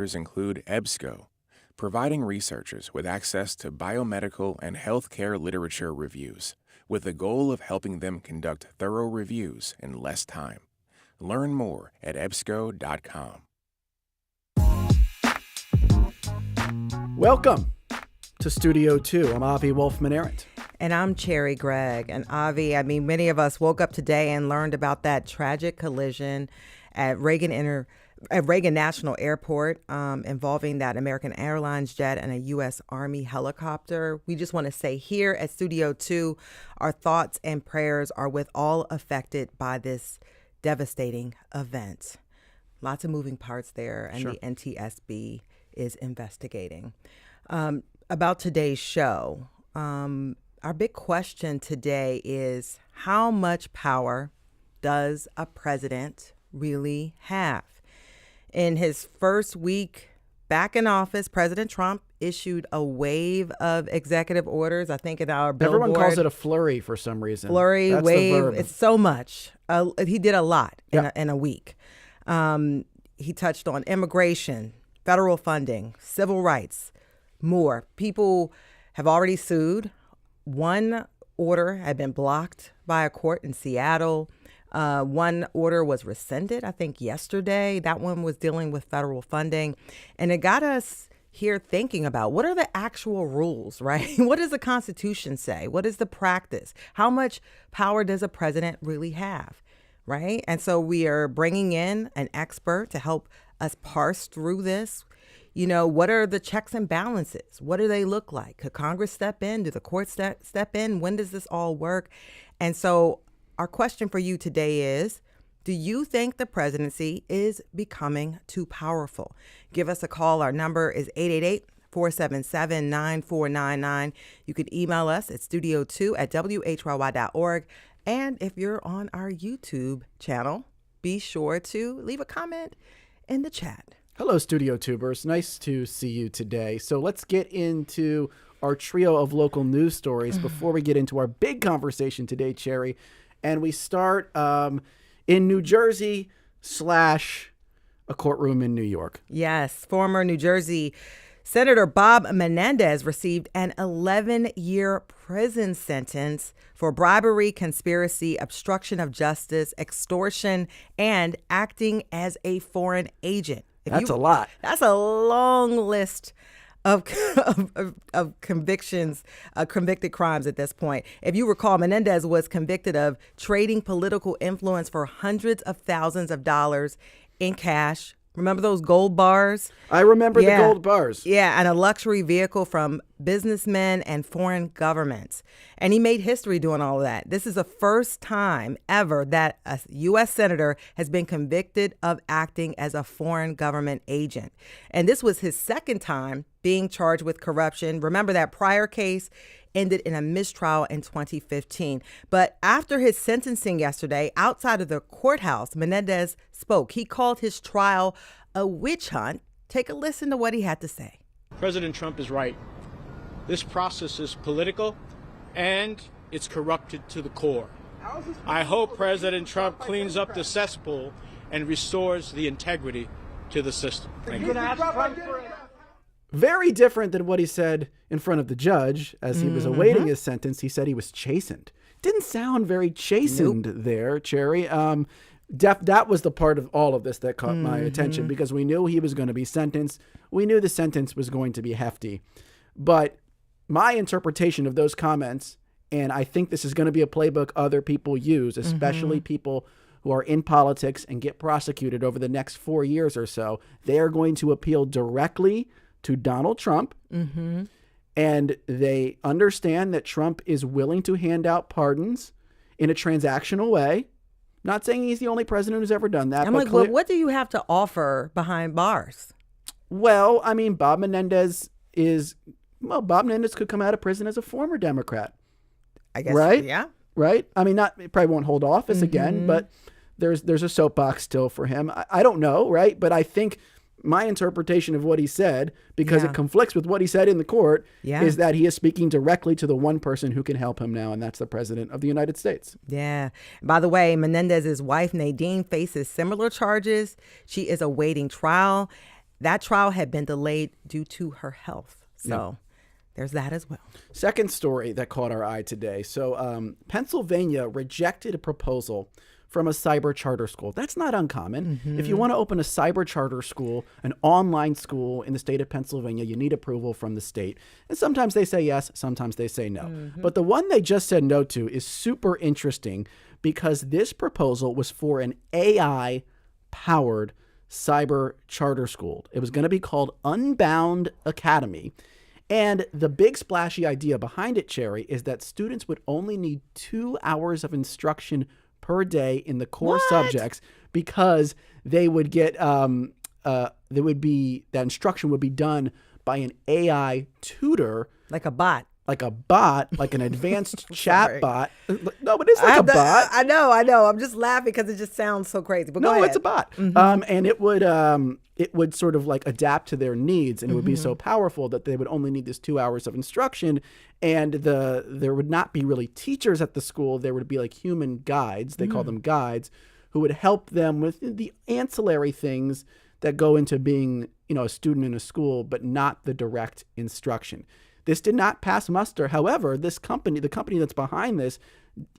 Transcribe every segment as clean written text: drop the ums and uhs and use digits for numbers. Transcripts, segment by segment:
include EBSCO, providing researchers with access to biomedical and healthcare literature reviews, with the goal of helping them conduct thorough reviews in less time. Learn more at ebsco.com. Welcome to Studio 2. I'm Avi Wolfman-Arent. And I'm Cherry Gregg. And Avi, many of us woke up today and learned about that tragic collision at Reagan National Airport involving that American Airlines jet and a U.S. Army helicopter. We just want to say here at Studio 2, our thoughts and prayers are with all affected by this devastating event. Lots of moving parts there, and Sure. The NTSB is investigating. About today's show, our big question today is, how much power does a president really have? In his first week back in office, President Trump issued a wave of executive orders. I think in our billboard. Everyone calls it a flurry for some reason. Flurry, That's the wave, verb. it's so much. He did a lot Yeah. in a week. He touched on immigration, federal funding, civil rights, more. People have already sued. One order had been blocked by a court in Seattle. One order was rescinded, I think, yesterday. That one was dealing with federal funding. And it got us here thinking about, what are the actual rules, right? What does the Constitution say? What is the practice? How much power does a president really have, right? And so we are bringing in an expert to help us parse through this. You know, what are the checks and balances? What do they look like? Could Congress step in? Do the courts step in? When does this all work? And so our question for you today is, do you think the presidency is becoming too powerful? Give us a call. Our number is 888-477-9499. You can email us at studio2@whyy.org. And if you're on our YouTube channel, be sure to leave a comment in the chat. Hello, Studio Tubers. Nice to see you today. So let's get into our trio of local news stories before we get into our big conversation today, Cherry. And we start in New Jersey / a courtroom in New York. Yes, former New Jersey Senator Bob Menendez received an 11-year prison sentence for bribery, conspiracy, obstruction of justice, extortion, and acting as a foreign agent. That's a lot. That's a long list of convictions, convicted crimes at this point. If you recall, Menendez was convicted of trading political influence for hundreds of thousands of dollars in cash. Remember those gold bars? I remember the gold bars. Yeah, and a luxury vehicle from businessmen and foreign governments. And he made history doing all of that. This is the first time ever that a U.S. senator has been convicted of acting as a foreign government agent. And this was his second time being charged with corruption. Remember, that prior case ended in a mistrial in 2015. But after his sentencing yesterday, outside of the courthouse, Menendez spoke. He called his trial a witch hunt. Take a listen to what he had to say. President Trump is right. This process is political and it's corrupted to the core. I hope President Trump cleans up the cesspool and restores the integrity to the system. Thank you. Very different than what he said in front of the judge as he was awaiting his sentence. He said he was chastened. Didn't sound very chastened there, Cherry. That was the part of all of this that caught my attention, because we knew he was going to be sentenced. We knew the sentence was going to be hefty. But my interpretation of those comments, and I think this is going to be a playbook other people use, especially people who are in politics and get prosecuted over the next 4 years or so, they are going to appeal directly to Donald Trump, and they understand that Trump is willing to hand out pardons in a transactional way. Not saying he's the only president who's ever done that. I'm like, well, what do you have to offer behind bars? Well, I mean, Bob Menendez could come out of prison as a former Democrat. I guess, right? Yeah. Right? I mean, he probably won't hold office again, but there's a soapbox still for him. I don't know, right? But I think my interpretation of what he said, because it conflicts with what he said in the court, is that he is speaking directly to the one person who can help him now, and that's the president of the United States. Yeah. By the way, Menendez's wife, Nadine, faces similar charges. She is awaiting trial. that trial had been delayed due to her health. So there's that as well. Second story that caught our eye today. So Pennsylvania rejected a proposal from a cyber charter school. That's not uncommon. If you want to open a cyber charter school, an online school in the state of Pennsylvania, you need approval from the state. And sometimes they say yes, sometimes they say no. But the one they just said no to is super interesting because this proposal was for an AI-powered cyber charter school. It was going to be called Unbound Academy. And the big splashy idea behind it, Cherry, is that students would only need 2 hours of instruction per day in the core subjects because they would get that instruction would be done by an AI tutor, Like a bot. like an advanced chat bot. No, but it's like a bot. I know. I'm just laughing because it just sounds so crazy. But go ahead. It's a bot. And it would sort of like adapt to their needs, and it would be so powerful that they would only need this 2 hours of instruction. And there would not be really teachers at the school. There would be like human guides. They call them guides, who would help them with the ancillary things that go into being, a student in a school, but not the direct instruction. This did not pass muster. However, the company that's behind this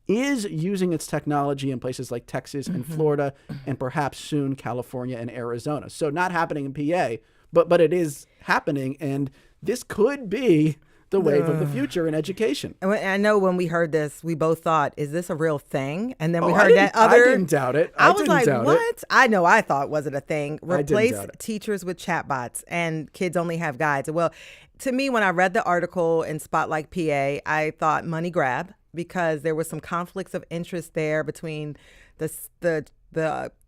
is using its technology in places like Texas and Florida and perhaps soon California and Arizona. So not happening in PA, but it is happening. And this could be the wave of the future in education. And I know when we heard this, we both thought, is this a real thing? And then we I heard that other... I didn't doubt it. I was like, what? I know I thought, was it a thing? Replace doubt it. teachers with chatbots and kids only have guides. Well, to me, when I read the article in Spotlight PA, I thought money grab, because there was some conflicts of interest there between the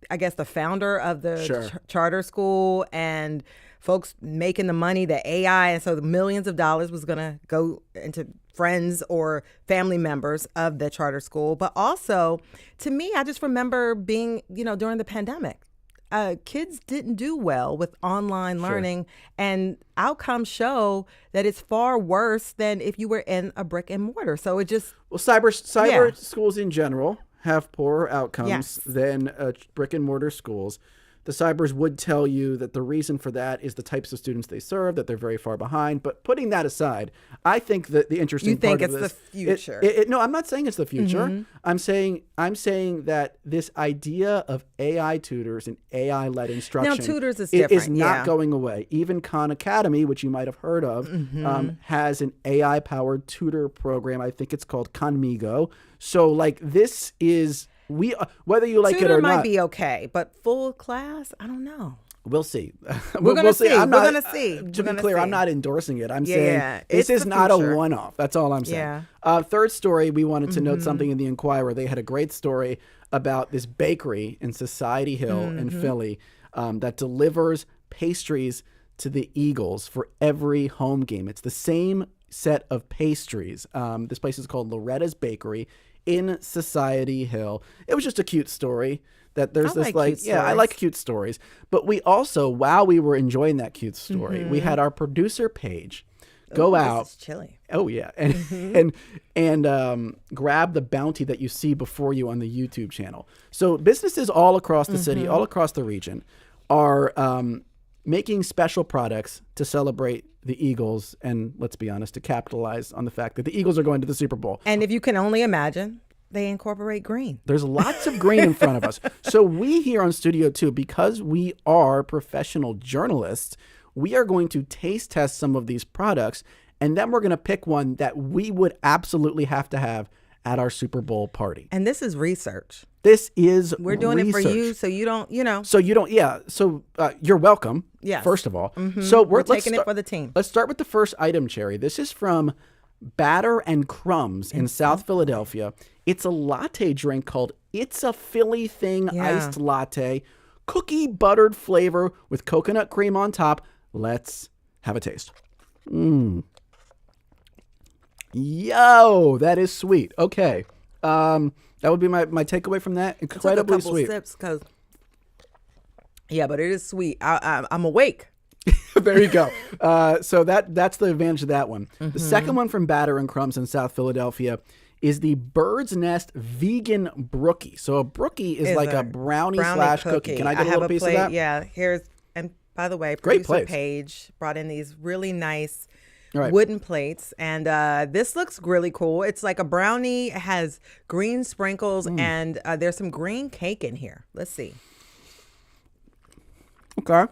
I guess the founder of the charter school and folks making the money, the AI, and so the millions of dollars was going to go into friends or family members of the charter school. But also, to me, I just remember being, during the pandemic, kids didn't do well with online learning, and outcomes show that it's far worse than if you were in a brick and mortar. So it just... Well, cyber schools in general have poorer outcomes than brick and mortar schools. The cybers would tell you that the reason for that is the types of students they serve, that they're very far behind. But putting that aside, I think that the interesting part of this... You think it's the future? No, I'm not saying it's the future. I'm saying that this idea of AI tutors and AI-led instruction... Now, tutors is different, is not going away. Even Khan Academy, which you might have heard of, has an AI-powered tutor program. I think it's called Conmigo. So, this is... whether you like Tutor it or not, might be okay, but full class, I don't know. We'll see. We're going to see. We're going to see. To be clear, I'm not endorsing it. I'm saying this is not a one-off. That's all I'm saying. Third story, we wanted to note something in the Inquirer. They had a great story about this bakery in Society Hill in Philly that delivers pastries to the Eagles for every home game. It's the same set of pastries. This place is called Loretta's Bakery in Society Hill. It was just a cute story that there's I like cute stories. But we also, while we were enjoying that cute story, we had our producer Paige go out. This is chilly. Oh yeah, and grab the bounty that you see before you on the YouTube channel. So businesses all across the city, all across the region, are making special products to celebrate the Eagles and, let's be honest, to capitalize on the fact that the Eagles are going to the Super Bowl. And if you can only imagine, they incorporate green. There's lots of green in front of us. So we here on Studio 2, because we are professional journalists, we are going to taste test some of these products, and then we're going to pick one that we would absolutely have to have at our Super Bowl party. And this is research. This is We're doing research. it for you, so you don't, So you don't, So you're welcome, first of all. So we're taking it for the team. Let's start with the first item, Cherry. This is from Batter and Crumbs in South Philadelphia. It's a latte drink called It's a Philly Thing Iced Latte. Cookie buttered flavor with coconut cream on top. Let's have a taste. Yo, that is sweet. Okay. That would be my takeaway from that. Incredibly sweet. Sips but it is sweet. I'm awake. There you go. So that's the advantage of that one. The second one from Batter and Crumbs in South Philadelphia is the Bird's Nest Vegan Brookie. So a brookie is like a brownie / cookie. Can I get a little piece of that? Yeah. Here's, and By the way, Great producer plates. Paige brought in these really nice All right. wooden plates, and this looks really cool. It's like a brownie. It has green sprinkles, and there's some green cake in here. Let's see. Okay.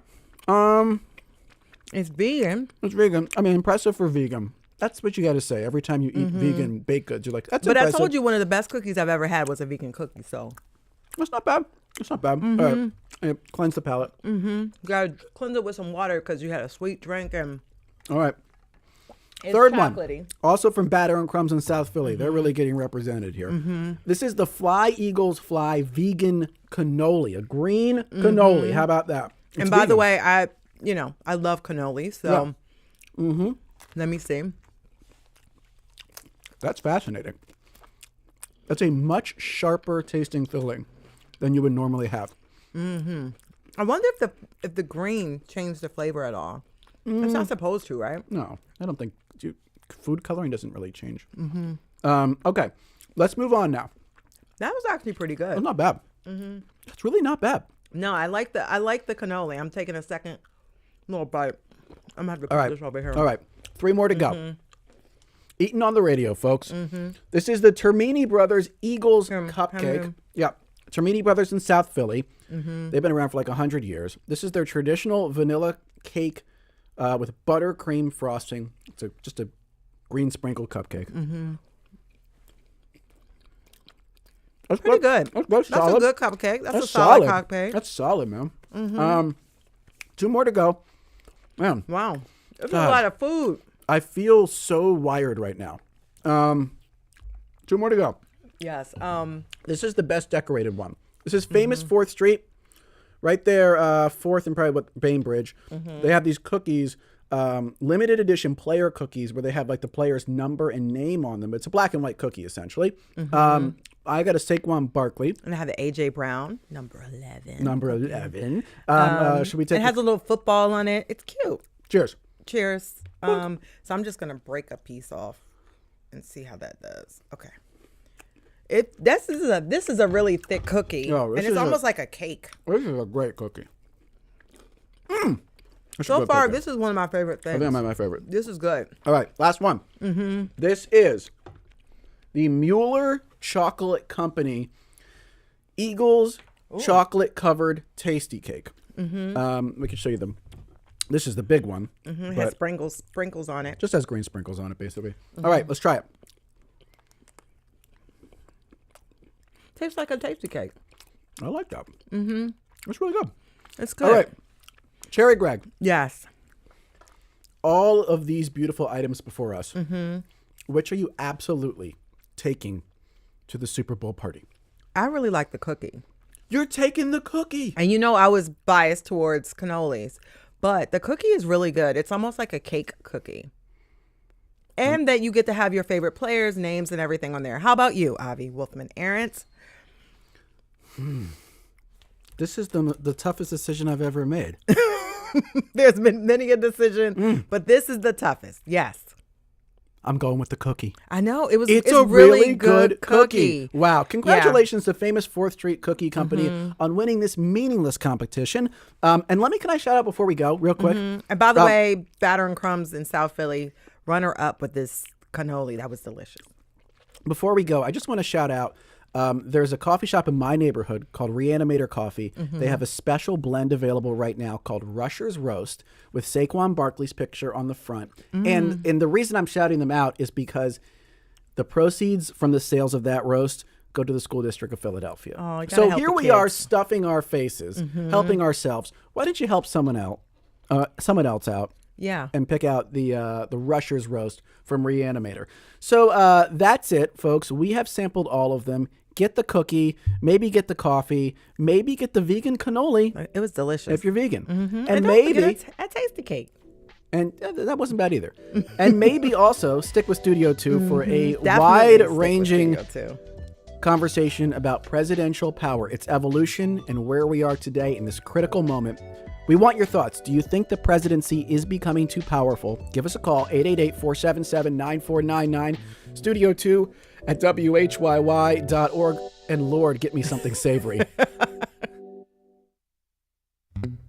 It's vegan. It's vegan. I mean, impressive for vegan. That's what you got to say. Every time you eat vegan baked goods, you're like, that's But impressive. I told you one of the best cookies I've ever had was a vegan cookie. So It's not bad. It's not bad. All right. Yeah, cleanse the palate. you gotta cleanse it with some water because you had a sweet drink and All right. it's Third chocolatey. one. Also from Batter and Crumbs in South Philly. They're really getting represented here. This is the Fly Eagles Fly Vegan Cannoli. A green cannoli. How about that? And It's by the vegan. way, I love cannoli. So let me see. That's fascinating. That's a much sharper tasting filling than you would normally have. I wonder if the green changed the flavor at all. It's not supposed to, right? No, I don't think food coloring doesn't really change. Okay, let's move on now. That was actually pretty good. It's not bad. It's really not bad. No, I like the cannoli. I'm taking a second little bite. I'm gonna have to put All right. this over here. All right. 3 more to go. Eating on the radio, folks. This is the Termini Brothers Eagles Cupcake. Yeah. Termini Brothers in South Philly. They've been around for like 100 years. This is their traditional vanilla cake with buttercream frosting. It's just a green sprinkle cupcake. That's Pretty good. That's solid. a good cupcake. That's a solid. solid cupcake. That's solid, man. 2 more to go. Man, Wow. That's God. a lot of food. I feel so wired right now. 2 more to go. Yes. This is the best decorated one. This is famous 4th Street, right there, 4th and probably Bainbridge. They have these cookies, limited edition player cookies, where they have like the player's number and name on them. It's a black and white cookie essentially. I got a Saquon Barkley, And I have the AJ Brown, number 11. number 11. Should we take? It has a little football on it. It's cute. Cheers. Cheers. So I'm just gonna break a piece off and see how that does. Okay. This is a really thick cookie, Oh, this and it's is almost like a cake. This is a great cookie. So far, this is one of my favorite things. I think my favorite. This is good. All right, last one. This is the Mueller Chocolate Company Eagles chocolate covered tasty cake. We can show you them. This is the big one. It has but sprinkles on it. just has green sprinkles on it, basically. All right, let's try it. Tastes like a tasty cake. I like that. It's really good. It's good. All right, Cherry Greg. Yes. All of these beautiful items before us, which are you absolutely taking to the Super Bowl party? I really like the cookie. You're taking the cookie. And I was biased towards cannolis, but the cookie is really good. It's almost like a cake cookie. And that you get to have your favorite players' names and everything on there. How about you, Avi Wolfman Arentz? This is the toughest decision I've ever made. There's been many a decision, but this is the toughest. Yes. I'm going with the cookie. I know. It's a really good cookie. Wow. Congratulations to famous 4th Street Cookie Company on winning this meaningless competition. And can I shout out before we go real quick? And by the way, Batter and Crumbs in South Philly, runner up with this cannoli. That was delicious. Before we go, I just want to shout out, there's a coffee shop in my neighborhood called Reanimator Coffee. They have a special blend available right now called Rusher's Roast with Saquon Barkley's picture on the front. And the reason I'm shouting them out is because the proceeds from the sales of that roast go to the school district of Philadelphia. Oh, you gotta so help here the we are kids. stuffing our faces, helping ourselves. Why don't you help someone else out? Yeah. And pick out the Rusher's Roast from Reanimator. So that's it, folks. We have sampled all of them. Get the cookie, maybe get the coffee, maybe get the vegan cannoli It was delicious. if you're vegan. And And don't maybe, forget a tasty cake. and that wasn't bad either. And maybe also stick with Studio 2 for a Definitely stick with wide-ranging Studio 2. conversation about presidential power, its evolution, and where we are today in this critical moment. We want your thoughts. Do you think the presidency is becoming too powerful? Give us a call, 888-477-9499, Studio 2 at WHYY.org. And Lord, get me something savory.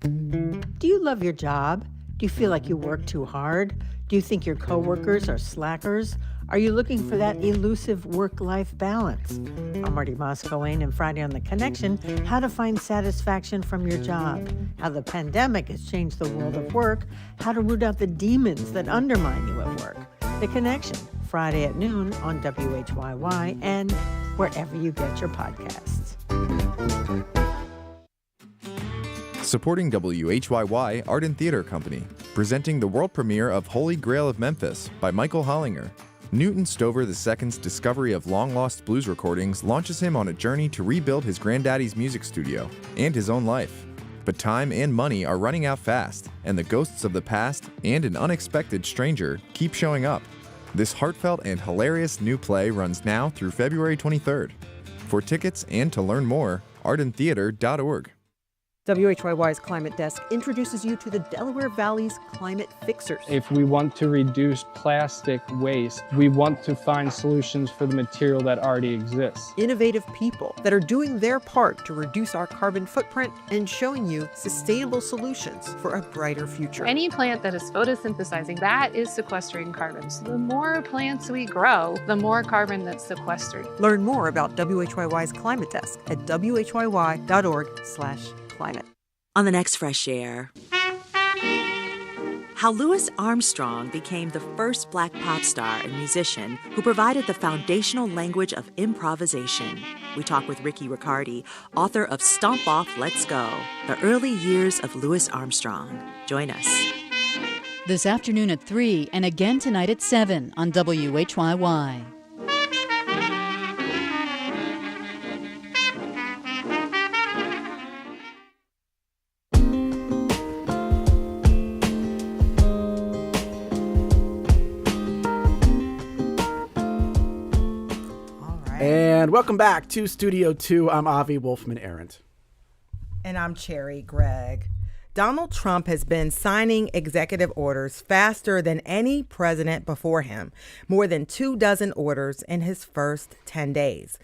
Do you you love your job? Do you feel like you work too hard? Do you think your coworkers are slackers? Are you looking for that elusive work-life balance? I'm Marty Moscowane, and Friday on The Connection, how to find satisfaction from your job, how the pandemic has changed the world of work, how to root out the demons that undermine you at work. The Connection, Friday at noon on WHYY and wherever you get your podcasts. Supporting WHYY Art and Theater Company, presenting the world premiere of Holy Grail of Memphis by Michael Hollinger. Newton Stover II's discovery of long-lost blues recordings launches him on a journey to rebuild his granddaddy's music studio and his own life. But time and money are running out fast, and the ghosts of the past and an unexpected stranger keep showing up. This heartfelt and hilarious new play runs now through February 23rd. For tickets and to learn more, artandtheater.org. WHYY's Climate Desk introduces you to the Delaware Valley's climate fixers. If we want to reduce plastic waste, we want to find solutions for the material that already exists. Innovative people that are doing their part to reduce our carbon footprint and showing you sustainable solutions for a brighter future. Any plant that is photosynthesizing, that is sequestering carbon. So the more plants we grow, the more carbon that's sequestered. Learn more about WHYY's Climate Desk at whyy.org/climate. On the next Fresh Air, how Louis Armstrong became the first Black pop star and musician who provided the foundational language of improvisation. We talk with Ricky Riccardi, author of Stomp Off, Let's Go, The Early Years of Louis Armstrong. Join us. This afternoon at 3 and again tonight at 7 on WHYY. And welcome back to Studio 2. I'm Avi Wolfman-Arent. And I'm Cherry Gregg. Donald Trump has been signing executive orders faster than any president before him, more than 24 orders in his first 10 days.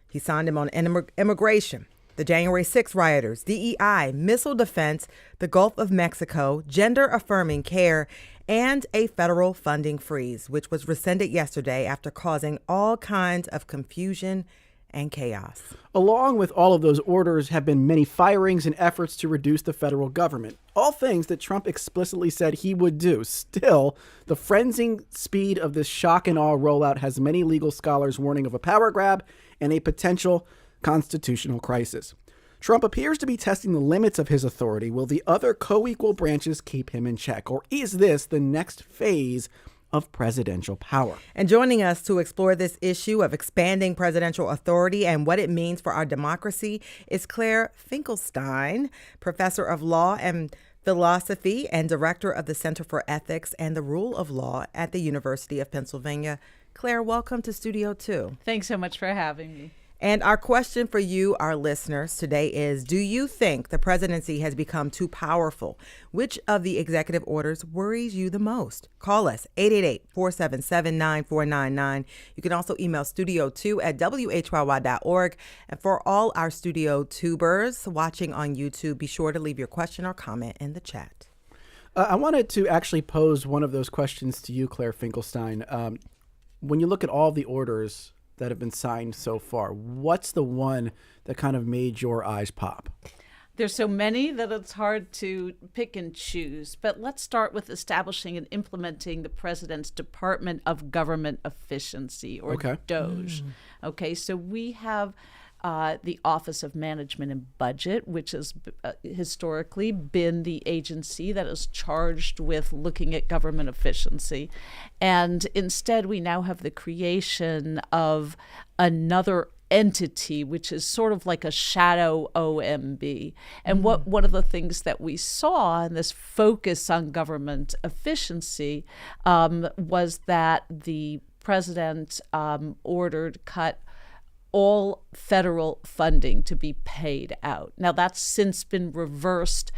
He signed them on immigration, the January 6 rioters, DEI, missile defense, the Gulf of Mexico, gender-affirming care, and a federal funding freeze, which was rescinded yesterday after causing all kinds of confusion and chaos. Along with all of those orders have been many firings and efforts to reduce the federal government, all things that Trump explicitly said he would do. Still, the frenzied speed of this shock and awe rollout has many legal scholars warning of a power grab and a potential constitutional crisis. Trump appears to be testing the limits of his authority. Will the other co-equal branches keep him in check? Or is this the next phase of presidential power? And joining us to explore this issue of expanding presidential authority and what it means for our democracy is Claire Finkelstein, professor of law and philosophy and director of the Center for Ethics and the Rule of Law at the University of Pennsylvania. Claire, welcome to Studio 2. Thanks so much for having me. And our question for you, our listeners, today is, do you think the presidency has become too powerful? Which of the executive orders worries you the most? Call us, 888-477-9499. You can also email studio2@whyy.org. And for all our Studio Tubers watching on YouTube, be sure to leave your question or comment in the chat. I wanted to actually pose one of those questions to you, Claire Finkelstein. When you look at all the orders that have been signed so far, what's the one that kind of made your eyes pop? There's so many that it's hard to pick and choose, but let's start with establishing and implementing the President's Department of Government Efficiency, or DOGE. Okay, so we have the Office of Management and Budget, which has historically been the agency that is charged with looking at government efficiency. And instead, we now have the creation of another entity, which is sort of like a shadow OMB. And one of the things that we saw in this focus on government efficiency was that the president ordered cut all federal funding to be paid out. Now, that's since been reversed,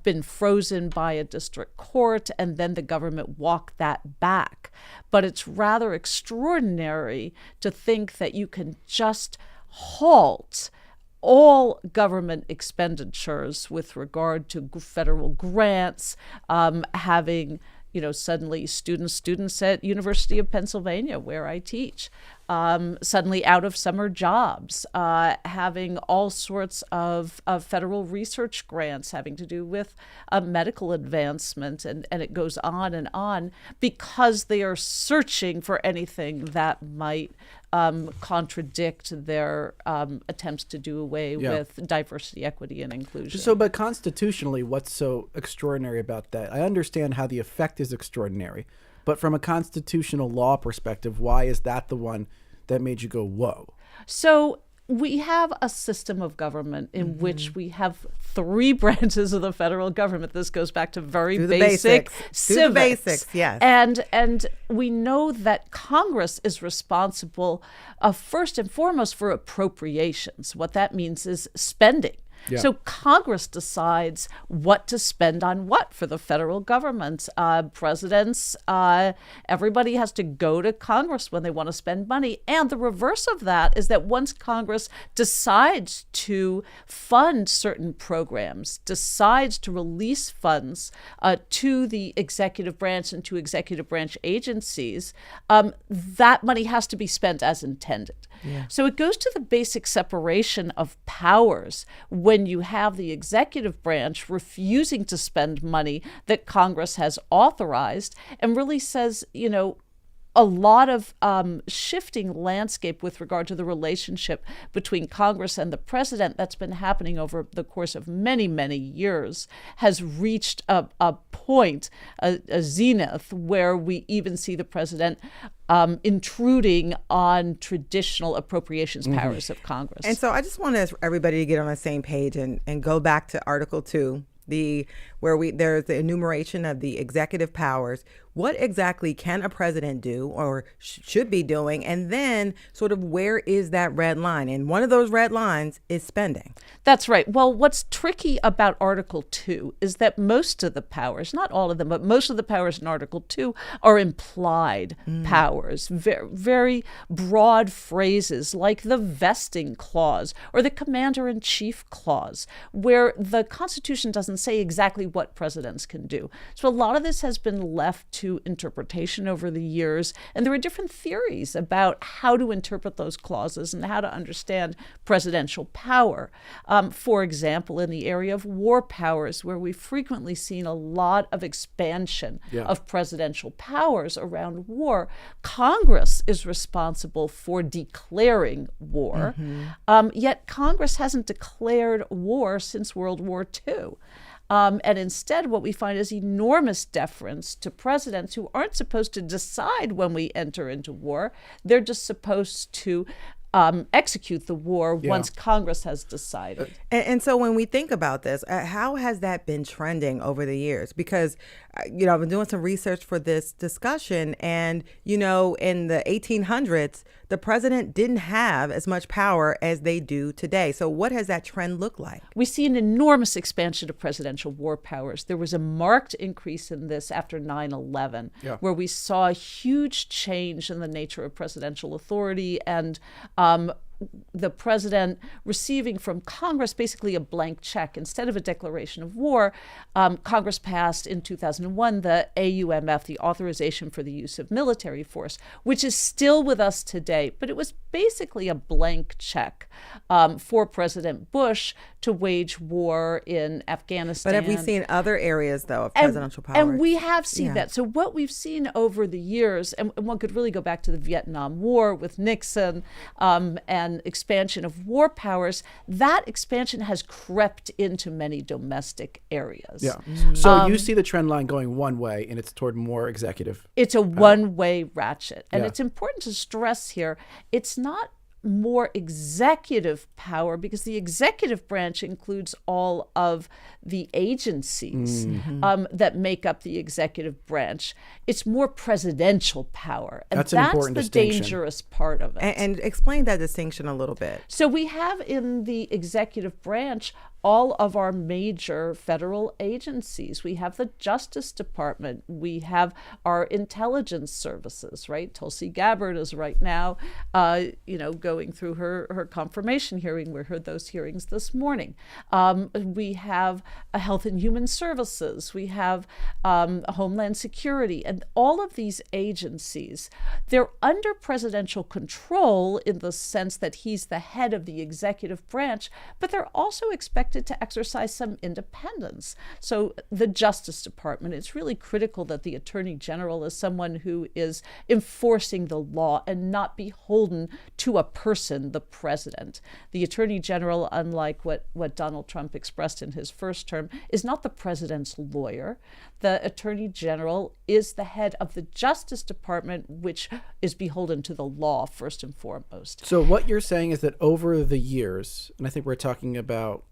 been frozen by a district court, and then the government walked that back. But it's rather extraordinary to think that you can just halt all government expenditures with regard to federal grants, having suddenly students at University of Pennsylvania, where I teach, suddenly out of summer jobs, having all sorts of federal research grants having to do with medical advancement, and it goes on, because they are searching for anything that might contradict their attempts to do away with diversity, equity, and inclusion. So, but constitutionally, what's so extraordinary about that? I understand how the effect is extraordinary, but from a constitutional law perspective, why is that the one that made you go, whoa? So we have a system of government in which we have 3 branches of the federal government. This goes back to very basic civics. Do the basics, yes. And we know that Congress is responsible first and foremost for appropriations. What that means is spending. Yeah. So Congress decides what to spend on what for the federal government. Presidents, everybody has to go to Congress when they want to spend money. And the reverse of that is that once Congress decides to fund certain programs, decides to release funds to the executive branch and to executive branch agencies, that money has to be spent as intended. Yeah. So it goes to the basic separation of powers when you have the executive branch refusing to spend money that Congress has authorized, and really says, a lot of shifting landscape with regard to the relationship between Congress and the president that's been happening over the course of many, many years has reached a point, a zenith, where we even see the president intruding on traditional appropriations powers of Congress. And so I just want everybody to get on the same page and go back to Article 2. There's the enumeration of the executive powers. What exactly can a president do or should be doing? And then sort of where is that red line? And one of those red lines is spending. That's right. Well, what's tricky about Article 2 is that most of the powers, not all of them, but most of the powers in Article 2 are implied powers, very, very broad phrases like the vesting clause or the commander-in-chief clause, where the Constitution doesn't say exactly what presidents can do. So a lot of this has been left to interpretation over the years, and there are different theories about how to interpret those clauses and how to understand presidential power. For example, in the area of war powers, where we've frequently seen a lot of expansion of presidential powers around war, Congress is responsible for declaring war, yet Congress hasn't declared war since World War II. And instead, what we find is enormous deference to presidents who aren't supposed to decide when we enter into war. They're just supposed to execute the war once Congress has decided. And so when we think about this, how has that been trending over the years? Because, I've been doing some research for this discussion, and, in the 1800s, the president didn't have as much power as they do today. So what has that trend looked like? We see an enormous expansion of presidential war powers. There was a marked increase in this after 9/11, where we saw a huge change in the nature of presidential authority and the president receiving from Congress basically a blank check. Instead of a declaration of war, Congress passed in 2001 the AUMF, the Authorization for the Use of Military Force, which is still with us today. But it was basically a blank check for President Bush to wage war in Afghanistan. But have we seen other areas, though, of presidential power? And we have seen that. So what we've seen over the years, and one could really go back to the Vietnam War with Nixon and expansion of war powers, that expansion has crept into many domestic areas. Yeah. So you see the trend line going one way, and it's toward more executive. It's a one-way ratchet. And it's important to stress here, it's not more executive power, because the executive branch includes all of the agencies that make up the executive branch. It's more presidential power. And that's the dangerous part of it. And explain that distinction a little bit. So we have in the executive branch all of our major federal agencies. We have the Justice Department. We have our intelligence services, right? Tulsi Gabbard is right now, going through her confirmation hearing. We heard those hearings this morning. We have Health and Human Services. We have Homeland Security. And all of these agencies, they're under presidential control in the sense that he's the head of the executive branch, but they're also expected to exercise some independence. So the Justice Department, it's really critical that the Attorney General is someone who is enforcing the law and not beholden to a person, the president. The Attorney General, unlike what Donald Trump expressed in his first term, is not the president's lawyer. The Attorney General is the head of the Justice Department, which is beholden to the law first and foremost. So what you're saying is that over the years, and I think we're talking about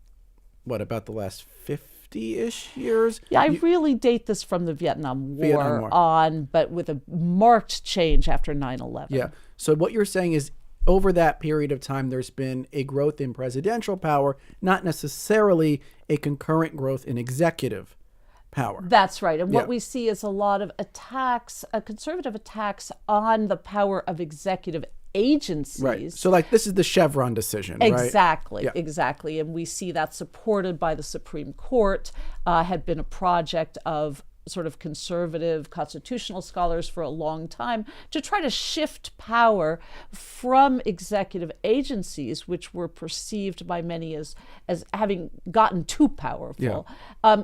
about the last 50-ish years? Yeah, I really date this from the Vietnam War on, but with a marked change after 9/11. Yeah. So what you're saying is over that period of time, there's been a growth in presidential power, not necessarily a concurrent growth in executive power. That's right. And what we see is a lot of attacks, conservative attacks on the power of executive agencies. Right. So this is the Chevron decision, exactly, right? Exactly. And we see that supported by the Supreme Court, had been a project of sort of conservative constitutional scholars for a long time to try to shift power from executive agencies, which were perceived by many as having gotten too powerful,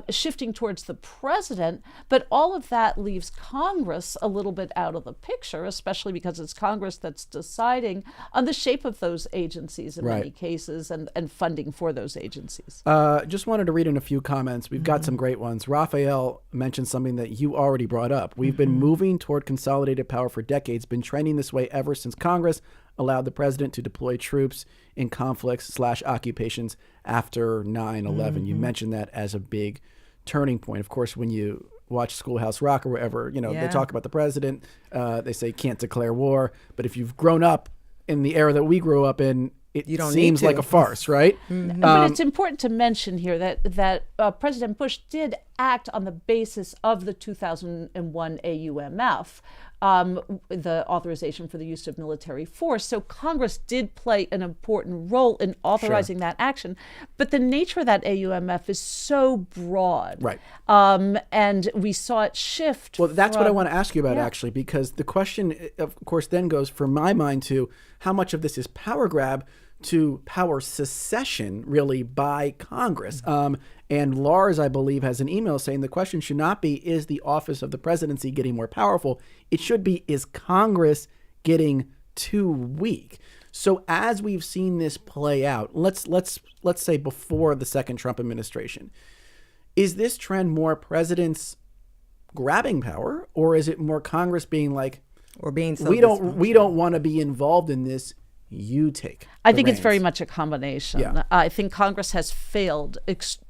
shifting towards the president. But all of that leaves Congress a little bit out of the picture, especially because it's Congress that's deciding on the shape of those agencies in many cases and funding for those agencies. Just wanted to read in a few comments. We've got some great ones. Raphael mentioned something that you already brought up. We've been moving toward consolidated power for decades, been trending this way ever since Congress allowed the president to deploy troops in conflicts/occupations after 9/11. You mentioned that as a big turning point. Of course, when you watch Schoolhouse Rock or wherever, they talk about the president, they say can't declare war. But if you've grown up in the era that we grew up in, it seems like a farce, right? But it's important to mention here that President Bush did act on the basis of the 2001 AUMF, the authorization for the use of military force. So Congress did play an important role in authorizing that action. But the nature of that AUMF is so broad. Right. And we saw it shift. Well, that's what I want to ask you about, actually, because the question, of course, then goes, from my mind, to how much of this is power grab to power secession, really, by Congress. And Lars, I believe, has an email saying the question should not be, is the office of the presidency getting more powerful? It should be, is Congress getting too weak? So as we've seen this play out, let's say before the second Trump administration, is this trend more presidents grabbing power, or is it more Congress being like, or being so we don't want to be involved in this? You take. I think it's very much a combination. Yeah. I think Congress has failed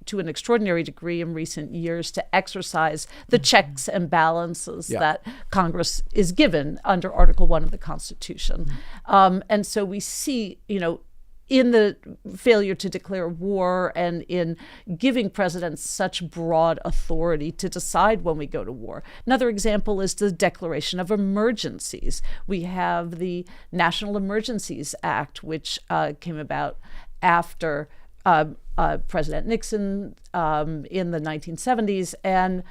to an extraordinary degree in recent years to exercise the checks and balances that Congress is given under Article 1 of the Constitution. And so we see, in the failure to declare war and in giving presidents such broad authority to decide when we go to war. Another example is the declaration of emergencies. We have the National Emergencies Act, which came about after President Nixon in the 1970s, and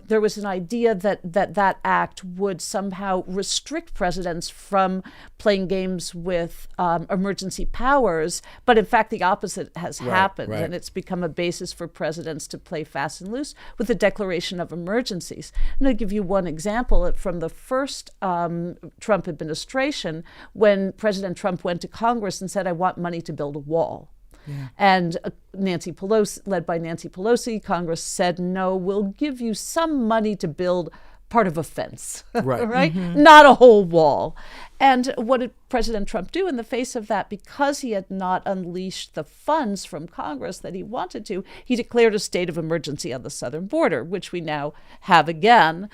there was an idea that act would somehow restrict presidents from playing games with emergency powers, but in fact the opposite has happened, and it's become a basis for presidents to play fast and loose with the declaration of emergencies. And I'll give you one example from the first Trump administration, when President Trump went to Congress and said, I want money to build a wall. And Nancy Pelosi, led by Nancy Pelosi, Congress said, no, we'll give you some money to build part of a fence, Right. right? Not a whole wall. And what did President Trump do in the face of that? Because he had not unleashed the funds from Congress that he wanted to, he declared a state of emergency on the southern border, which we now have again,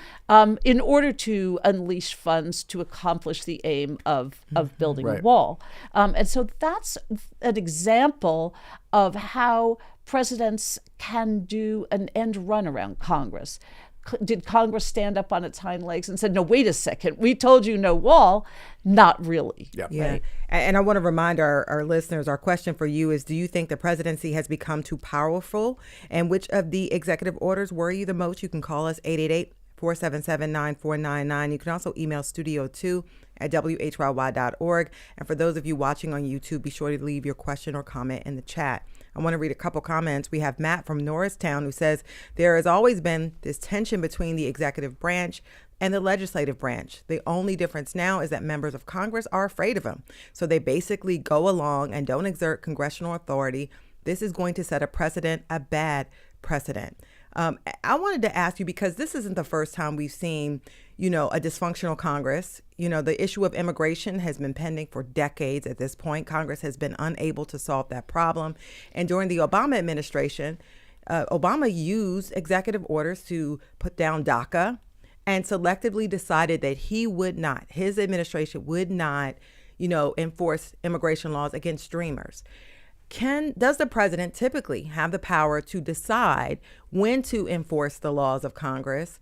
in order to unleash funds to accomplish the aim of building a wall. And so that's an example of how presidents can do an end run around Congress. Did Congress stand up on its hind legs and said, no, wait a second, we told you no wall? Not really. Yeah. Yeah. And I want to remind our listeners, our question for you is, do you think the presidency has become too powerful? And which of the executive orders worry you the most? You can call us 888-477-9499. You can also email studio2@whyy.org. And for those of you watching on YouTube, be sure to leave your question or comment in the chat. I want to read a couple comments. We have Matt from Norristown who says, there has always been this tension between the executive branch and the legislative branch. The only difference now is that members of Congress are afraid of them. So they basically go along and don't exert congressional authority. This is going to set a precedent, a bad precedent. I wanted to ask you, because this isn't the first time we've seen, a dysfunctional Congress. The issue of immigration has been pending for decades at this point. Congress has been unable to solve that problem. And during the Obama administration, Obama used executive orders to put down DACA and selectively decided that his administration would not, enforce immigration laws against dreamers. Does the president typically have the power to decide when to enforce the laws of Congress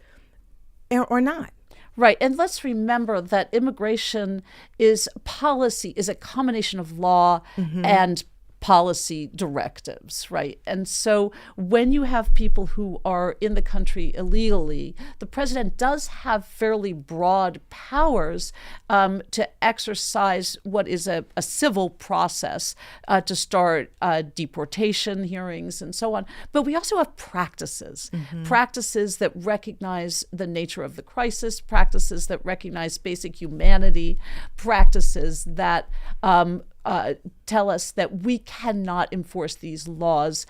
or not? Right. And let's remember that immigration is a combination of law and policy directives, right? And so when you have people who are in the country illegally, the president does have fairly broad powers to exercise what is a civil process to start deportation hearings and so on. But we also have practices that recognize the nature of the crisis, practices that recognize basic humanity, practices that tell us that we cannot enforce these laws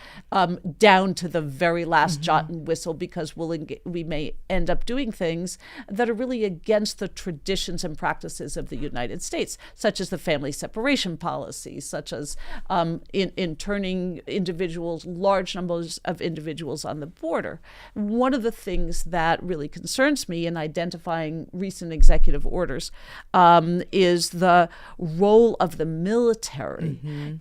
down to the very last jot and whistle, because we may end up doing things that are really against the traditions and practices of the United States, such as the family separation policy, such as interning large numbers of individuals on the border. One of the things that really concerns me in identifying recent executive orders is the role of the military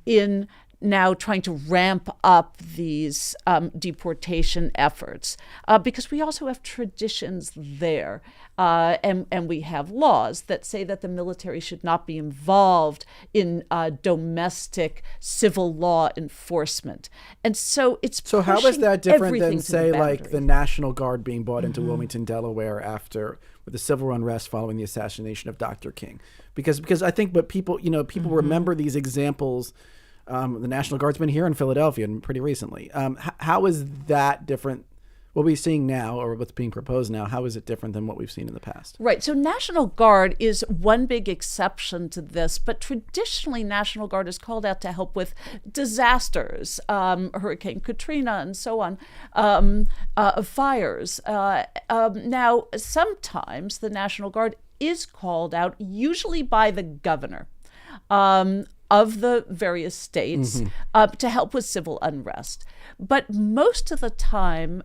in now trying to ramp up these deportation efforts, because we also have traditions there, and we have laws that say that the military should not be involved in domestic civil law enforcement. And so So how is that different than, to say, the like the National Guard being brought into Wilmington, Delaware with the civil unrest following the assassination of Dr. King? Because I think what people remember these examples. The National Guard's been here in Philadelphia and pretty recently. How is that different? What we're seeing now, or what's being proposed now, how is it different than what we've seen in the past? Right. So National Guard is one big exception to this, but traditionally National Guard is called out to help with disasters, Hurricane Katrina and so on, fires. Now, sometimes the National Guard is called out, usually by the governor of the various states, to help with civil unrest. But most of the time,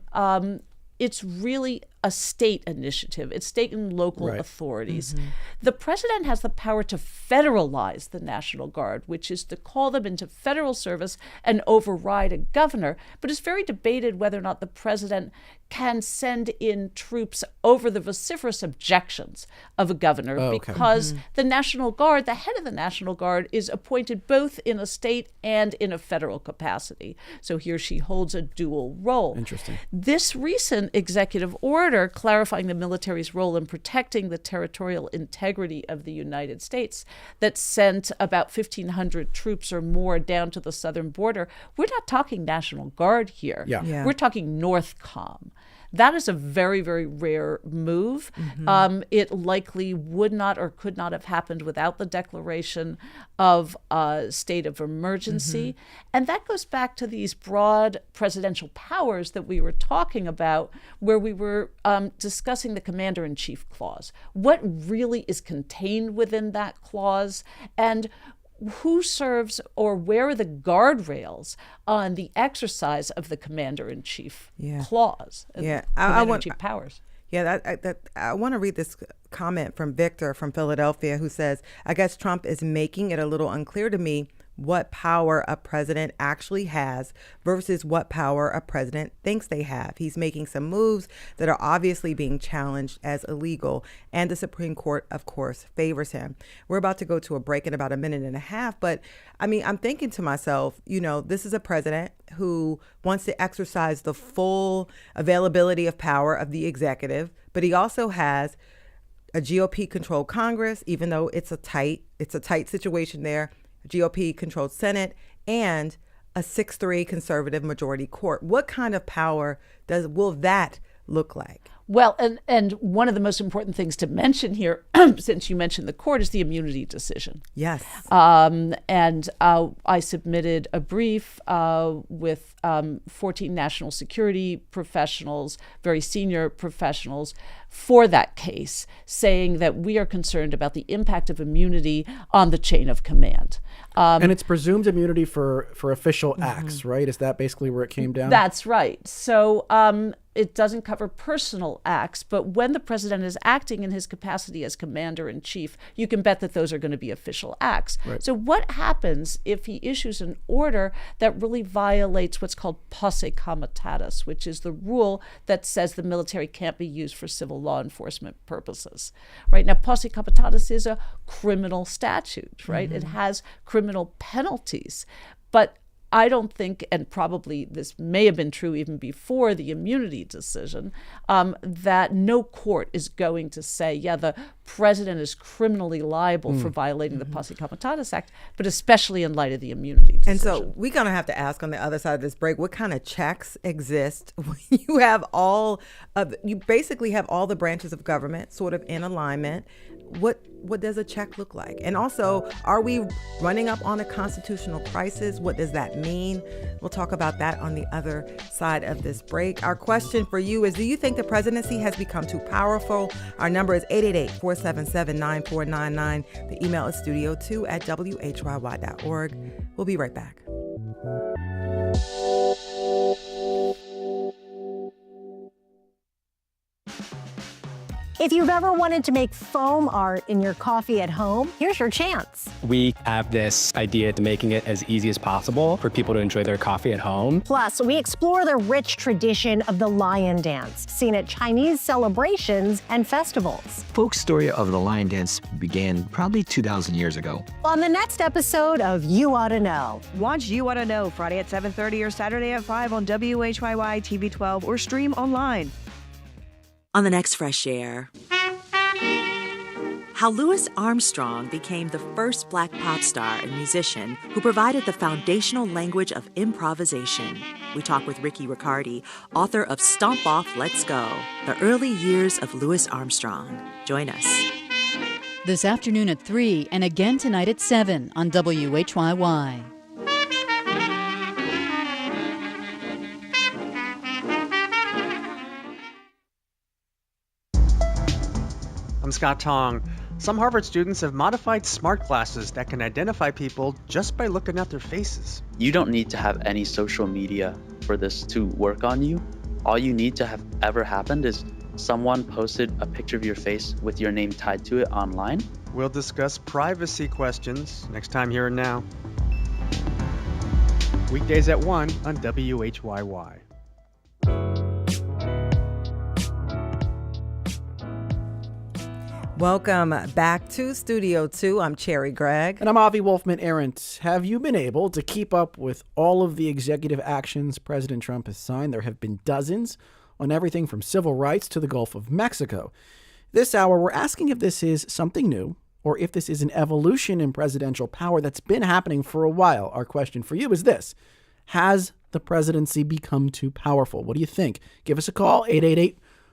it's really a state initiative. It's state and local authorities. The president has the power to federalize the National Guard, which is to call them into federal service and override a governor. But it's very debated whether or not the president can send in troops over the vociferous objections of a governor, because the National Guard, the head of the National Guard, is appointed both in a state and in a federal capacity. So he or she holds a dual role. Interesting. This recent executive order clarifying the military's role in protecting the territorial integrity of the United States that sent about 1,500 troops or more down to the southern border. We're not talking National Guard here. Yeah. We're talking NORTHCOM. That is a very, very rare move. It likely would not or could not have happened without the declaration of a state of emergency. And that goes back to these broad presidential powers that we were talking about, where we were discussing the commander-in-chief clause. What really is contained within that clause, and who serves, or where are the guardrails on the exercise of the commander-in-chief clause? I want chief powers. I want to read this comment from Victor from Philadelphia, who says, I guess Trump is making it a little unclear to me what power a president actually has versus what power a president thinks they have. He's making some moves that are obviously being challenged as illegal, and the Supreme Court, of course, favors him. We're about to go to a break in about a minute and a half, but I mean, I'm thinking to myself, this is a president who wants to exercise the full availability of power of the executive, but he also has a GOP-controlled Congress, even though it's a tight situation there, GOP-controlled Senate, and a 6-3 conservative majority court. What kind of power will that look like? Well, and one of the most important things to mention here, since you mentioned the court, is the immunity decision. Yes. And I submitted a brief with 14 national security professionals, very senior professionals, for that case, saying that we are concerned about the impact of immunity on the chain of command. And it's presumed immunity for official acts, right? Is that basically where it came down? That's right. So it doesn't cover personal acts, but when the president is acting in his capacity as commander-in-chief, you can bet that those are going to be official acts. Right. So what happens if he issues an order that really violates what's called posse comitatus, which is the rule that says the military can't be used for civil law enforcement purposes, right? Now, posse comitatus is a criminal statute, right? It has criminal penalties, but I don't think, and probably this may have been true even before the immunity decision, that no court is going to say, the president is criminally liable for violating the Posse Comitatus Act, but especially in light of the immunity decision. And so we're going to have to ask on the other side of this break, what kind of checks exist when you basically have all the branches of government sort of in alignment? What does a check look like? And also, are we running up on a constitutional crisis? What does that mean? We'll talk about that on the other side of this break. Our question for you is, do you think the presidency has become too powerful? Our number is 888-477-9499. The email is studio2@whyy.org. We'll be right back. If you've ever wanted to make foam art in your coffee at home, here's your chance. We have this idea to making it as easy as possible for people to enjoy their coffee at home. Plus, we explore the rich tradition of the lion dance, seen at Chinese celebrations and festivals. Folk story of the lion dance began probably 2,000 years ago. On the next episode of You Ought to Know. Watch You Ought to Know Friday at 7:30 or Saturday at 5 on WHYY TV 12 or stream online. On the next Fresh Air, how Louis Armstrong became the first Black pop star and musician who provided the foundational language of improvisation. We talk with Ricky Riccardi, author of Stomp Off, Let's Go, The Early Years of Louis Armstrong. Join us. This afternoon at 3 and again tonight at 7 on WHYY. I'm Scott Tong. Some Harvard students have modified smart glasses that can identify people just by looking at their faces. You don't need to have any social media for this to work on you. All you need to have ever happened is someone posted a picture of your face with your name tied to it online. We'll discuss privacy questions next time here and now. Weekdays at 1 on WHYY. Welcome back to Studio 2. I'm Cherry Gregg. And I'm Avi Wolfman-Arendt. Have you been able to keep up with all of the executive actions President Trump has signed? There have been dozens on everything from civil rights to the Gulf of Mexico. This hour, we're asking if this is something new or if this is an evolution in presidential power that's been happening for a while. Our question for you is this: has the presidency become too powerful? What do you think? Give us a call,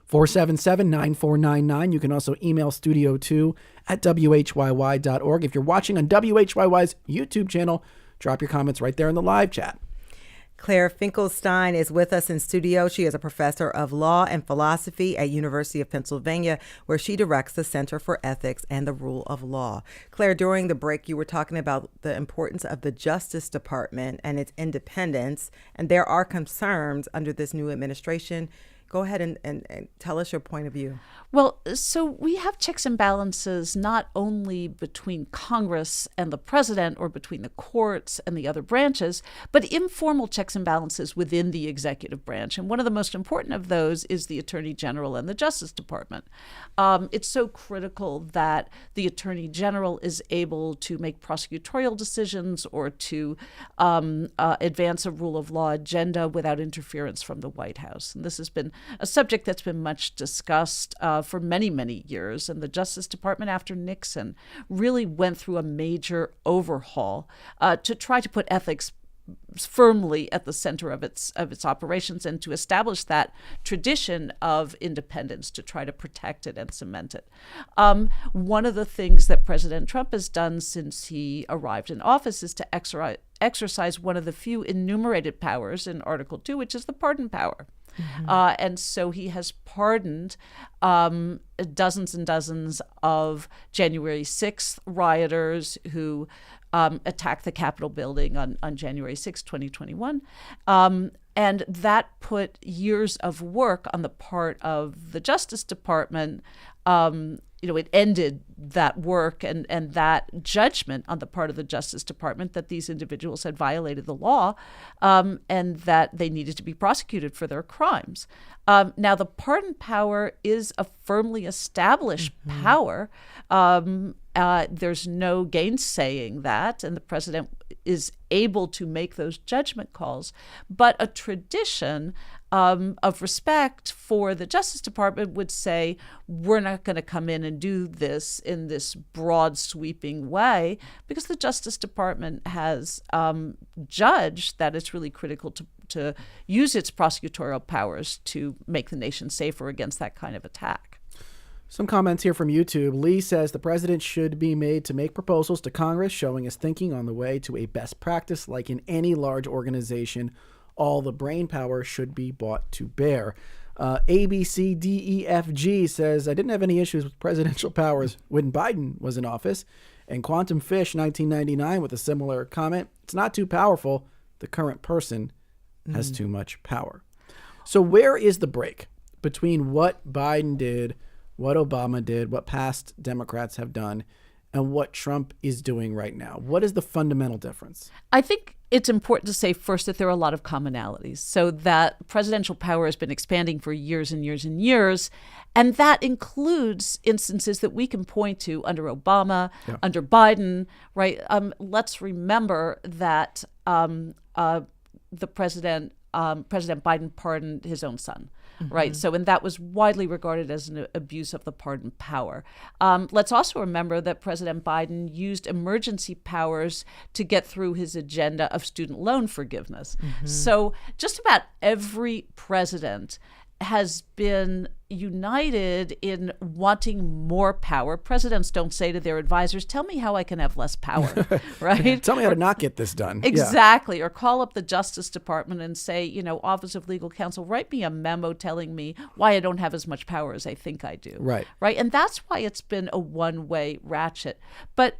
888-477-9499. You can also email studio2@whyy.org. If you're watching on WHYY's YouTube channel, drop your comments right there in the live chat. Claire Finkelstein is with us in studio. She is a professor of law and philosophy at University of Pennsylvania, where she directs the Center for Ethics and the Rule of Law. Claire, during the break, you were talking about the importance of the Justice Department and its independence, and there are concerns under this new administration. Go ahead and tell us your point of view. Well, so we have checks and balances not only between Congress and the president or between the courts and the other branches, but informal checks and balances within the executive branch. And one of the most important of those is the Attorney General and the Justice Department. It's so critical that the Attorney General is able to make prosecutorial decisions or to advance a rule of law agenda without interference from the White House. And this has been a subject that's been much discussed for many, many years. And the Justice Department after Nixon really went through a major overhaul to try to put ethics firmly at the center of its operations and to establish that tradition of independence, to try to protect it and cement it. One of the things that President Trump has done since he arrived in office is to exercise one of the few enumerated powers in Article 2, which is the pardon power. And so he has pardoned dozens and dozens of January 6th rioters who attacked the Capitol building on January 6, 2021. And that put years of work on the part of the Justice Department. It ended that work and that judgment on the part of the Justice Department that these individuals had violated the law and that they needed to be prosecuted for their crimes. Now, the pardon power is a firmly established power. There's no gainsaying that, and the president is able to make those judgment calls. But a tradition of respect for the Justice Department would say, we're not going to come in and do this in this broad, sweeping way, because the Justice Department has judged that it's really critical to use its prosecutorial powers to make the nation safer against that kind of attack. Some comments here from YouTube. Lee says the president should be made to make proposals to Congress showing his thinking on the way to a best practice like in any large organization. All the brain power should be brought to bear. ABCDEFG says, I didn't have any issues with presidential powers when Biden was in office. And Quantum Fish 1999 with a similar comment. It's not too powerful. The current person has too much power. So where is the break between what Biden did, what Obama did, what past Democrats have done, and what Trump is doing right now? What is the fundamental difference? I think it's important to say first that there are a lot of commonalities. So that presidential power has been expanding for years and years and years. And that includes instances that we can point to under Obama, under Biden, right? Let's remember that the President Biden pardoned his own son. Right. So, and that was widely regarded as an abuse of the pardon power. Let's also remember that President Biden used emergency powers to get through his agenda of student loan forgiveness. So just about every president has been united in wanting more power. Presidents don't say to their advisors, tell me how I can have less power, right? Tell me how to not get this done. Exactly. Or call up the Justice Department and say, Office of Legal Counsel, write me a memo telling me why I don't have as much power as I think I do. Right. Right. And that's why it's been a one-way ratchet. But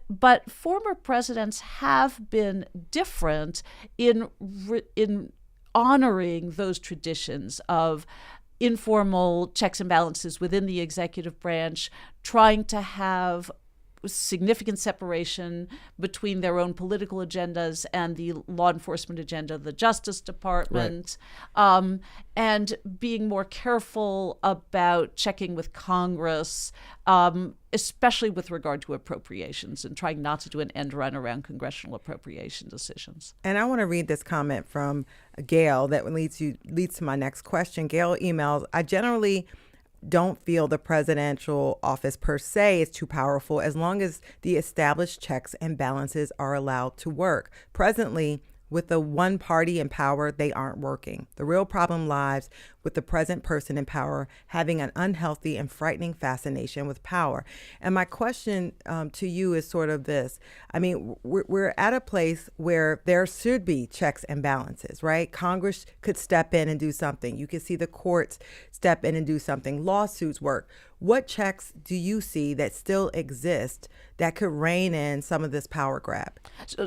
former presidents have been different in honoring those traditions of informal checks and balances within the executive branch, trying to have significant separation between their own political agendas and the law enforcement agenda of the Justice Department, and being more careful about checking with Congress, especially with regard to appropriations, and trying not to do an end run around congressional appropriation decisions. And I want to read this comment from Gail that leads to my next question. Gail emails, I generally don't feel the presidential office per se is too powerful as long as the established checks and balances are allowed to work. Presently, With the one party in power, they aren't working. The real problem lies with the present person in power having an unhealthy and frightening fascination with power. And my question to you is sort of this. I mean, we're at a place where there should be checks and balances, right? Congress could step in and do something. You could see the courts step in and do something. Lawsuits work. What checks do you see that still exist that could rein in some of this power grab?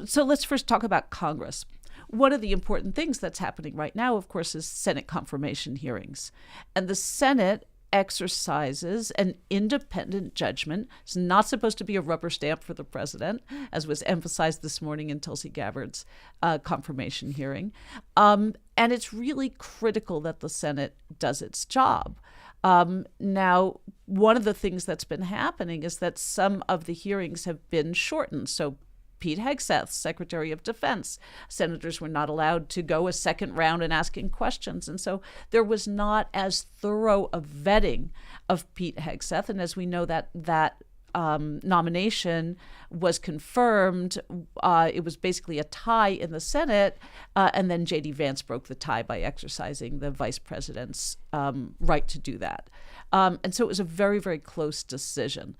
So let's first talk about Congress. One of the important things that's happening right now, of course, is Senate confirmation hearings. And the Senate exercises an independent judgment. It's not supposed to be a rubber stamp for the president, as was emphasized this morning in Tulsi Gabbard's confirmation hearing. And it's really critical that the Senate does its job. Now, one of the things that's been happening is that some of the hearings have been shortened. So Pete Hegseth, Secretary of Defense, senators were not allowed to go a second round in asking questions. And so there was not as thorough a vetting of Pete Hegseth. And as we know, that nomination was confirmed. It was basically a tie in the Senate. And then J.D. Vance broke the tie by exercising the vice president's right to do that. And so it was a very, very close decision.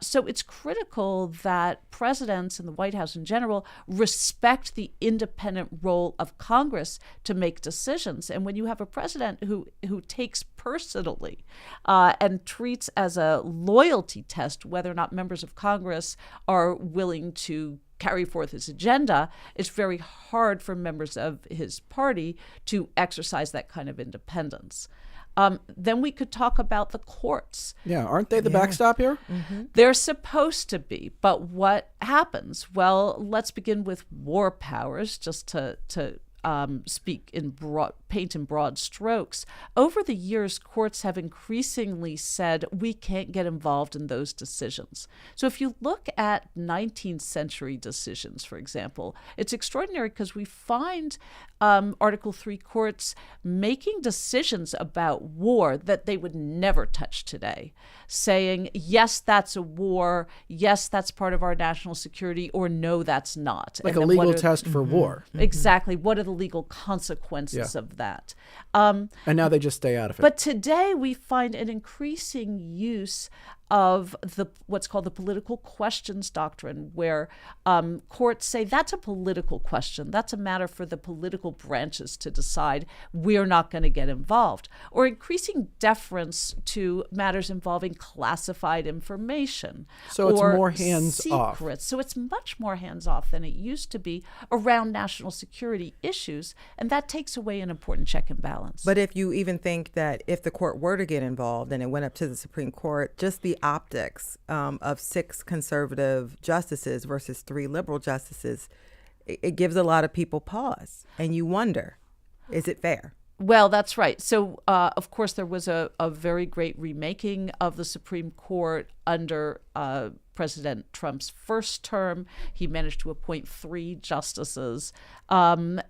So it's critical that presidents and the White House in general respect the independent role of Congress to make decisions. And when you have a president who takes personally and treats as a loyalty test whether or not members of Congress are willing to carry forth his agenda, it's very hard for members of his party to exercise that kind of independence. Then we could talk about the courts. Yeah, aren't they the backstop here? Mm-hmm. They're supposed to be, but what happens? Well, let's begin with war powers, just to paint in broad strokes. Over the years, courts have increasingly said we can't get involved in those decisions. So if you look at 19th century decisions, for example, it's extraordinary because we find Article III courts making decisions about war that they would never touch today, saying, yes, that's a war, yes, that's part of our national security, or no, that's not. Like a legal test for war. Exactly. What are the legal consequences of that? And now they just stay out of it. But today we find an increasing use of what's called the political questions doctrine, where courts say that's a political question. That's a matter for the political branches to decide. We're not going to get involved. Or increasing deference to matters involving classified information. So it's more hands-off. Secrets. So it's much more hands-off than it used to be around national security issues, and that takes away an important check and balance. But if you even think that if the court were to get involved and it went up to the Supreme Court, just the optics of 6 conservative justices versus 3 liberal justices, it gives a lot of people pause. And you wonder, is it fair? Well, that's right. So, of course, there was a very great remaking of the Supreme Court under President Trump's first term. He managed to appoint 3 justices and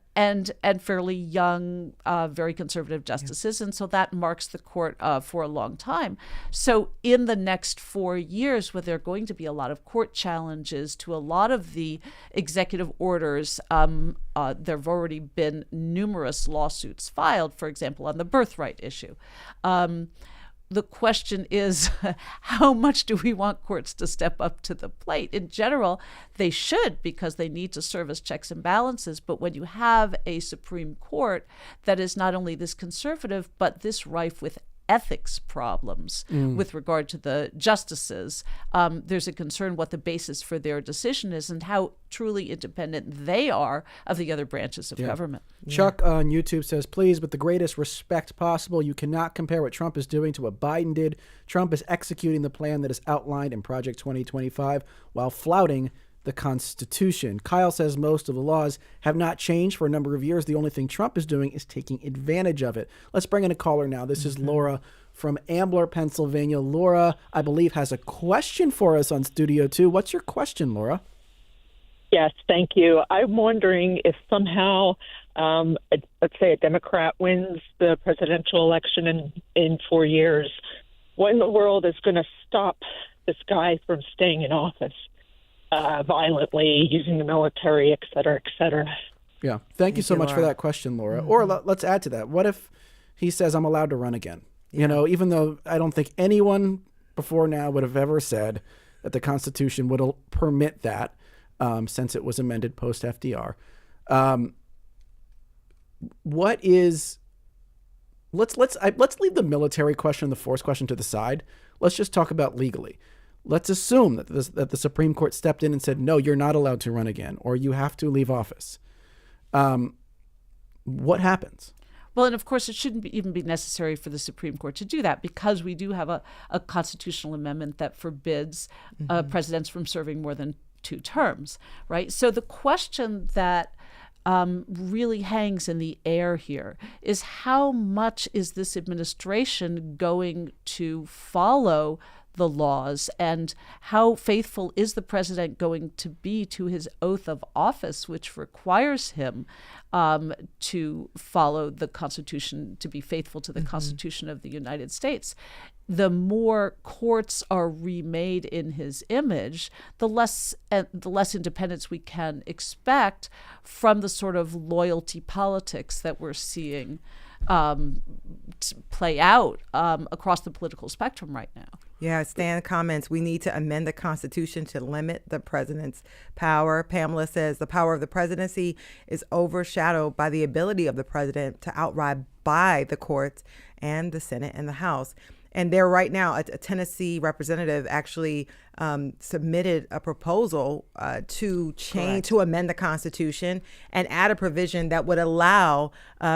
fairly young, very conservative justices. And so that marks the court for a long time. So in the next 4 years, where there are going to be a lot of court challenges to a lot of the executive orders, there have already been numerous lawsuits filed, for example, on the birthright issue. The question is, how much do we want courts to step up to the plate? In general, they should, because they need to serve as checks and balances. But when you have a Supreme Court that is not only this conservative, but this rife with ethics problems with regard to the justices, there's a concern what the basis for their decision is and how truly independent they are of the other branches of government. Chuck on YouTube says, please, with the greatest respect possible, you cannot compare what Trump is doing to what Biden did. Trump is executing the plan that is outlined in Project 2025 while flouting the Constitution. Kyle says most of the laws have not changed for a number of years. The only thing Trump is doing is taking advantage of it. Let's bring in a caller now. This is Laura from Ambler, Pennsylvania. Laura, I believe, has a question for us on Studio 2. What's your question, Laura? Yes, thank you. I'm wondering if somehow, let's say a Democrat wins the presidential election in 4 years, what in the world is going to stop this guy from staying in office? Violently, using the military, et cetera, et cetera. Yeah. Thank you so much for that question, Laura. Or let's add to that. What if he says, I'm allowed to run again? You know, even though I don't think anyone before now would have ever said that the Constitution would permit that, since it was amended post FDR. Let's leave the military question, the force question to the side. Let's just talk about legally. Let's assume that the Supreme Court stepped in and said, no, you're not allowed to run again, or you have to leave office. What happens? Well, and of course, it shouldn't even be necessary for the Supreme Court to do that, because we do have a constitutional amendment that forbids presidents from serving more than 2 terms, right? So the question that really hangs in the air here is, how much is this administration going to follow the laws, and how faithful is the president going to be to his oath of office, which requires him to follow the Constitution, to be faithful to the Constitution of the United States. The more courts are remade in his image, the less independence we can expect from the sort of loyalty politics that we're seeing play out across the political spectrum right now. Yeah, Stan comments, we need to amend the Constitution to limit the president's power. Pamela says the power of the presidency is overshadowed by the ability of the president to outride by the courts and the Senate and the House. And there right now, a Tennessee representative actually submitted a proposal to amend the Constitution and add a provision that would allow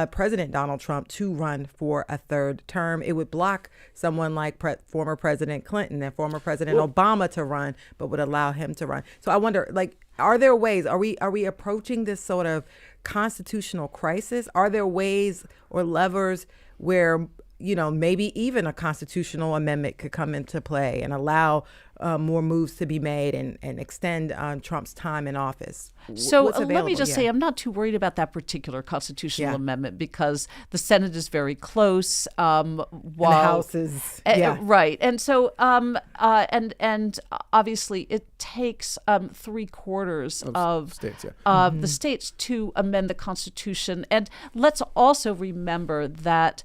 President Donald Trump to run for a 3rd term. It would block someone like former President Clinton and former President Obama to run, but would allow him to run. So I wonder, like, are there ways? Are we approaching this sort of constitutional crisis? Are there ways or levers where, you know, maybe even a constitutional amendment could come into play and allow more moves to be made and extend Trump's time in office? So let me just say, I'm not too worried about that particular constitutional amendment, because the Senate is very close. While the House is right, and so and obviously it takes 3/4 of states, the states to amend the Constitution. And let's also remember that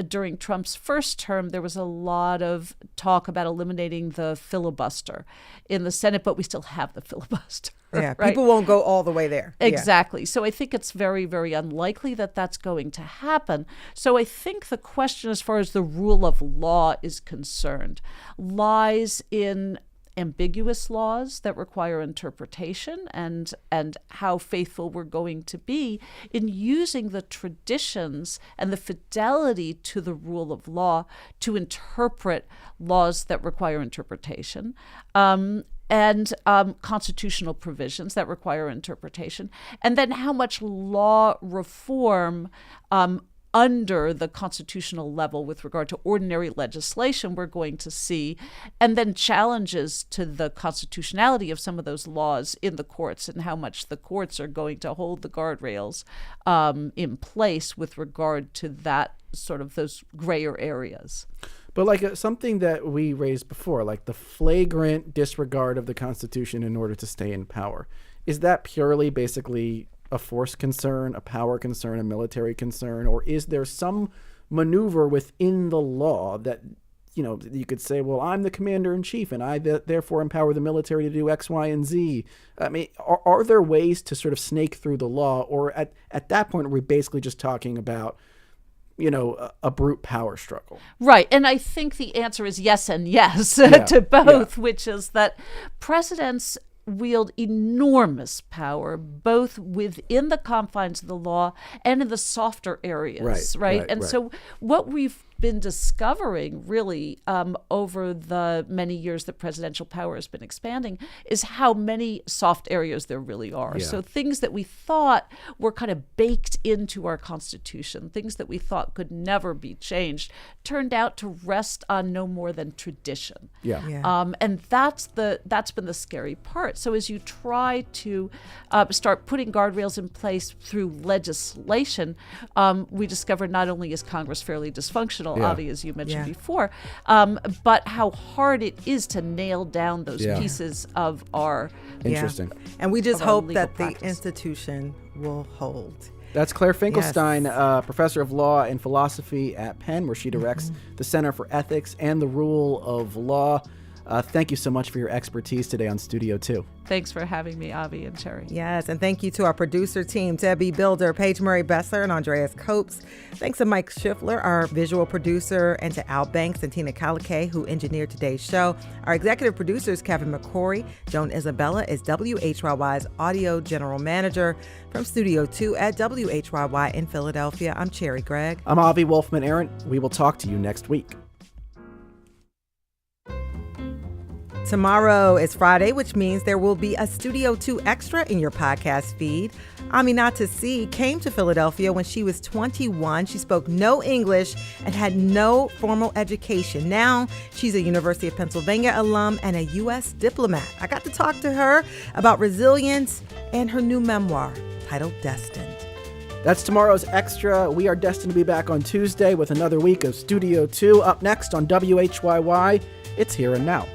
during Trump's first term, there was a lot of talk about eliminating the filibuster in the Senate, but we still have the filibuster. Yeah, right? People won't go all the way there. Exactly. Yeah. So I think it's very, very unlikely that that's going to happen. So I think the question, as far as the rule of law is concerned, lies in ambiguous laws that require interpretation, and how faithful we're going to be in using the traditions and the fidelity to the rule of law to interpret laws that require interpretation, and constitutional provisions that require interpretation, and then how much law reform under the constitutional level with regard to ordinary legislation we're going to see, and then challenges to the constitutionality of some of those laws in the courts, and how much the courts are going to hold the guardrails in place with regard to that sort of those grayer areas. But like something that we raised before, like the flagrant disregard of the Constitution in order to stay in power, is that purely basically a force concern, a power concern, a military concern, or is there some maneuver within the law that, you know, you could say, well, I'm the commander in chief and I therefore empower the military to do X, Y, and Z? I mean, are there ways to sort of snake through the law, or at that point, are we basically just talking about, you know, a brute power struggle? Right. And I think the answer is yes and yes to both, which is that presidents wield enormous power, both within the confines of the law and in the softer areas, right? So what we've been discovering really over the many years that presidential power has been expanding is how many soft areas there really are. So things that we thought were kind of baked into our Constitution, things that we thought could never be changed, turned out to rest on no more than tradition. And that's been the scary part. So as you try to start putting guardrails in place through legislation, we discovered not only is Congress fairly dysfunctional, Avi, as you mentioned before, but how hard it is to nail down those pieces of our Interesting. And we just hope that the institution will hold. That's Claire Finkelstein, professor of law and philosophy at Penn, where she directs the Center for Ethics and the Rule of Law. Thank you so much for your expertise today on Studio 2. Thanks for having me, Avi and Cherry. Yes, and thank you to our producer team, Debbie Builder, Paige Murray Bessler, and Andreas Copes. Thanks to Mike Schiffler, our visual producer, and to Al Banks and Tina Calicay, who engineered today's show. Our executive producer is Kevin McCory. Joan Isabella is WHYY's audio general manager. From Studio 2 at WHYY in Philadelphia, I'm Cherry Gregg. I'm Avi Wolfman-Arent. We will talk to you next week. Tomorrow is Friday, which means there will be a Studio 2 Extra in your podcast feed. Aminata C came to Philadelphia when she was 21. She spoke no English and had no formal education. Now she's a University of Pennsylvania alum and a U.S. diplomat. I got to talk to her about resilience and her new memoir titled Destined. That's tomorrow's Extra. We are destined to be back on Tuesday with another week of Studio 2. Up next on WHYY, it's Here and Now.